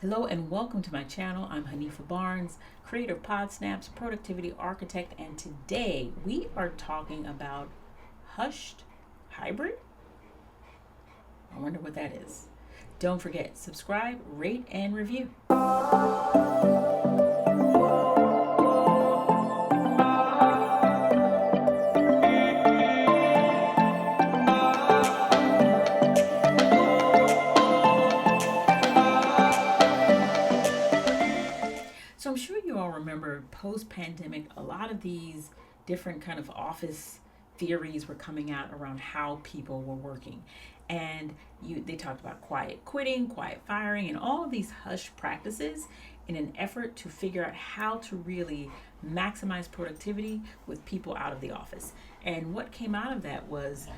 Hello and welcome to my channel. I'm Hanifa Barnes, creator of PodSnaps, productivity architect, and today we are talking about hushed hybrid. I wonder what that is. Don't forget, subscribe, rate, and review. So I'm sure you all remember post-pandemic, a lot of these different kind of office theories were coming out around how people were working. And they talked about quiet quitting, quiet firing, and all of these hush practices in an effort to figure out how to really maximize productivity with people out of the office. And what came out of that was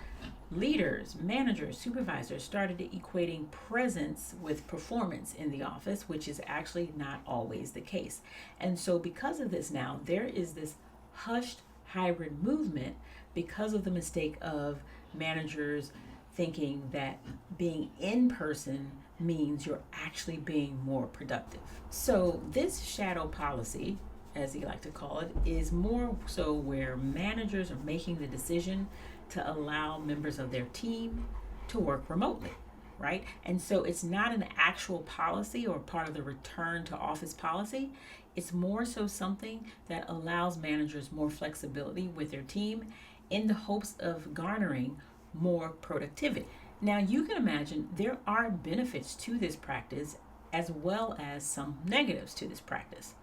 leaders, managers, supervisors started equating presence with performance in the office, which is actually not always the case. And so, because of this, now there is this hushed hybrid movement because of the mistake of managers thinking that being in person means you're actually being more productive. So, this shadow policy, as they like to call it, is more so where managers are making the decision to allow members of their team to work remotely, right? And so it's not an actual policy or part of the return to office policy. It's more so something that allows managers more flexibility with their team in the hopes of garnering more productivity. Now, you can imagine there are benefits to this practice as well as some negatives to this practice.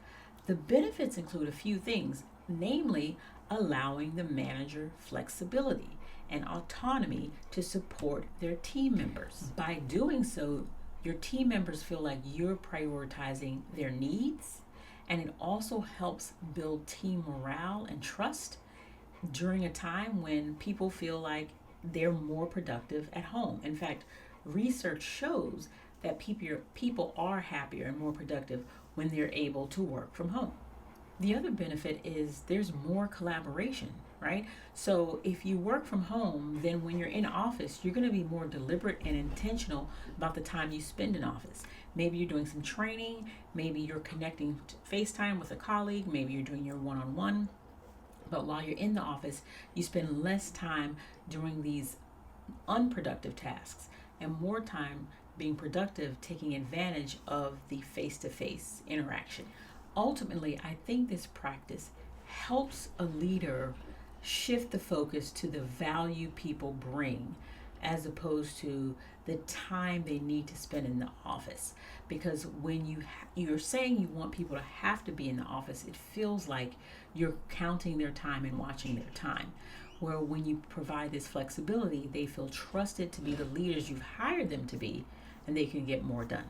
The benefits include a few things, namely allowing the manager flexibility and autonomy to support their team members. By doing so, your team members feel like you're prioritizing their needs, and it also helps build team morale and trust during a time when people feel like they're more productive at home. In fact, research shows that people are happier and more productive when they're able to work from home. The other benefit is there's more collaboration, right? So if you work from home, then when you're in office, you're going to be more deliberate and intentional about the time you spend in office. Maybe you're doing some training, maybe you're connecting to FaceTime with a colleague, maybe you're doing your one-on-one. But while you're in the office, you spend less time doing these unproductive tasks and more time being productive, taking advantage of the face-to-face interaction. Ultimately, I think this practice helps a leader shift the focus to the value people bring as opposed to the time they need to spend in the office. Because when you're saying you want people to have to be in the office, it feels like you're counting their time and watching their time. Where when you provide this flexibility, they feel trusted to be the leaders you've hired them to be, and they can get more done.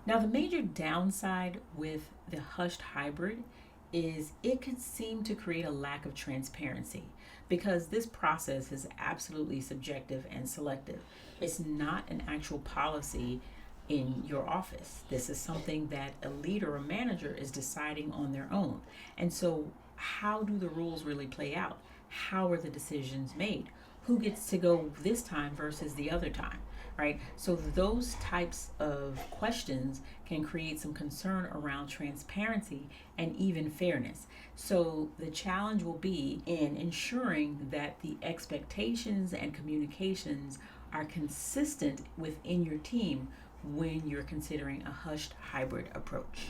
Now, the major downside with the hushed hybrid is it could seem to create a lack of transparency because this process is absolutely subjective and selective. It's not an actual policy in your office. This is something that a leader or manager is deciding on their own. And so, how do the rules really play out? How are the decisions made? Who gets to go this time versus the other time? Right? So those types of questions can create some concern around transparency and even fairness. So the challenge will be in ensuring that the expectations and communications are consistent within your team when you're considering a hushed hybrid approach.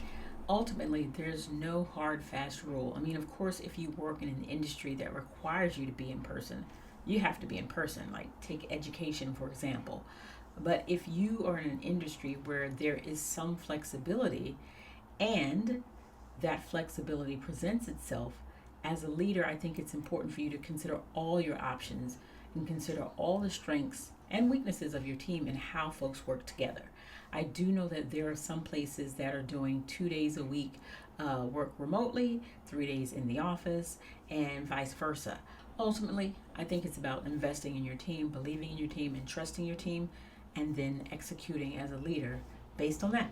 Ultimately, there's no hard, fast rule. I mean, of course, if you work in an industry that requires you to be in person, you have to be in person, like take education, for example. But if you are in an industry where there is some flexibility and that flexibility presents itself, as a leader, I think it's important for you to consider all your options and consider all the strengths and weaknesses of your team and how folks work together. I do know that there are some places that are doing 2 days a week work remotely, 3 days in the office, and vice versa. Ultimately, I think it's about investing in your team, believing in your team, and trusting your team, and then executing as a leader based on that.